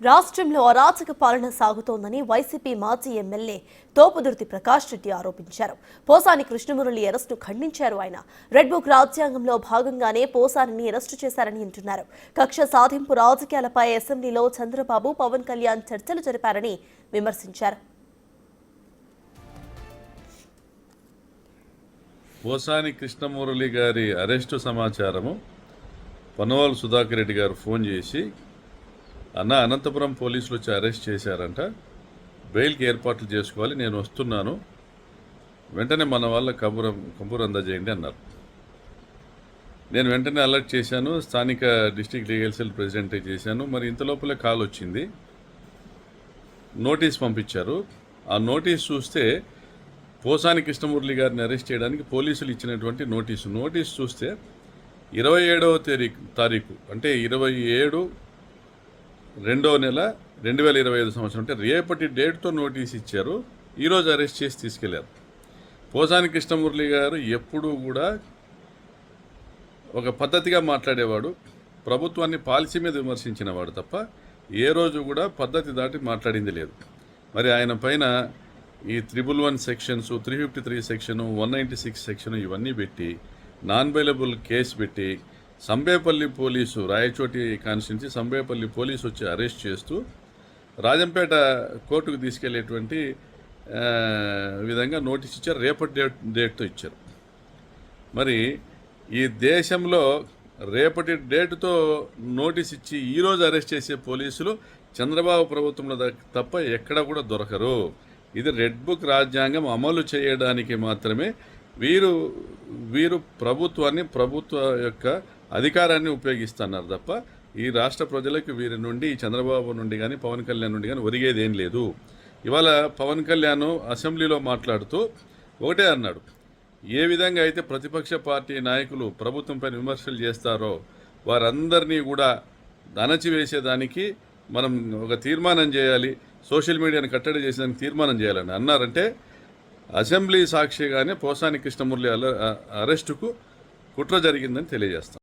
రాష్ట్రంలో అరాచక పాలన సాగుతోందని వైసీపీ మాజీ ఎమ్మెల్యే తోపుదుర్తి ప్రకాష్ రెడ్డి ఆరోపించారు. పోసాని కృష్ణమురళి అరెస్టు ఖండించారు. ఆయన రెడ్ బుక్ రాజ్యాంగంలో భాగంగానే పోసానిని అరెస్టు చేశారని అంటున్నారు. కక్ష సాధింపు రాజకీయాలపై అసెంబ్లీలో చంద్రబాబు, పవన్ కళ్యాణ్ చర్చలు జరిపారని విమర్శించారు. పోసాని కృష్ణమురళి గారి అరెస్టు సమాచారము పొన్నవాలు సుధాకర్ రెడ్డి గారు ఫోన్ చేసి, అనంతపురం పోలీసులు వచ్చి అరెస్ట్ చేశారంట, బెయిల్కి ఏర్పాట్లు చేసుకోవాలి, నేను వస్తున్నాను, వెంటనే మన వాళ్ళ కబురు అందజేయండి అన్నారు. నేను వెంటనే అలర్ట్ చేశాను, స్థానిక డిస్ట్రిక్ట్ లీగల్ సెల్ ప్రెసిడెంట్ చేశాను. మరి ఇంతలోపలే కాల్ వచ్చింది, నోటీస్ పంపించారు. ఆ నోటీస్ చూస్తే పోసాని కృష్ణమురళి గారిని అరెస్ట్ చేయడానికి పోలీసులు ఇచ్చినటువంటి నోటీస్ చూస్తే 27వ తారీఖు అంటే 27/2/2025 సంవత్సరం అంటే రేపటి డేట్తో నోటీస్ ఇచ్చారు. ఈరోజు అరెస్ట్ చేసి తీసుకెళ్లారు. పోసాని కృష్ణమురళి గారు ఎప్పుడూ కూడా ఒక పద్ధతిగా మాట్లాడేవాడు, ప్రభుత్వాన్ని పాలసీ మీద విమర్శించినవాడు తప్ప ఏ రోజు కూడా పద్ధతి దాటి మాట్లాడింది లేదు. మరి ఆయన పైన ఈ 111 సెక్షన్స్, 353 సెక్షను, 196 సెక్షను ఇవన్నీ పెట్టి నాన్ బెయిలబుల్ కేసు పెట్టి Sambepalli police, Rayachoti constituency Sambepalli police వచ్చి అరెస్ట్ చేస్తూ రాజంపేట కోర్టుకు తీసుకెళ్లేటువంటి విధంగా నోటీస్ ఇచ్చారు. రేపటి డేట్తో ఇచ్చారు. మరి ఈ దేశంలో రేపటి డేటుతో నోటీస్ ఇచ్చి ఈరోజు అరెస్ట్ చేసే పోలీసులు చంద్రబాబు ప్రభుత్వంలో తప్ప ఎక్కడ కూడా దొరకరు. ఇది రెడ్ బుక్ రాజ్యాంగం అమలు చేయడానికి మాత్రమే వీరు ప్రభుత్వ యొక్క అధికారాన్ని ఉపయోగిస్తున్నారు తప్ప ఈ రాష్ట్ర ప్రజలకు వీరి నుండి, చంద్రబాబు నుండి కానీ పవన్ కళ్యాణ్ నుండి కానీ ఒరిగేదేం లేదు. ఇవాళ పవన్ కళ్యాణ్ అసెంబ్లీలో మాట్లాడుతూ ఒకటే అన్నాడు, ఏ విధంగా అయితే ప్రతిపక్ష పార్టీ నాయకులు ప్రభుత్వంపై విమర్శలు చేస్తారో వారందరినీ కూడా అణచివేసేదానికి మనం ఒక తీర్మానం చేయాలి, సోషల్ మీడియాను కట్టడి చేసేదానికి తీర్మానం చేయాలని అన్నారంటే అసెంబ్లీ సాక్షిగానే పోసాని కృష్ణమురళి అరెస్టుకు కుట్ర జరిగిందని తెలియజేస్తాం.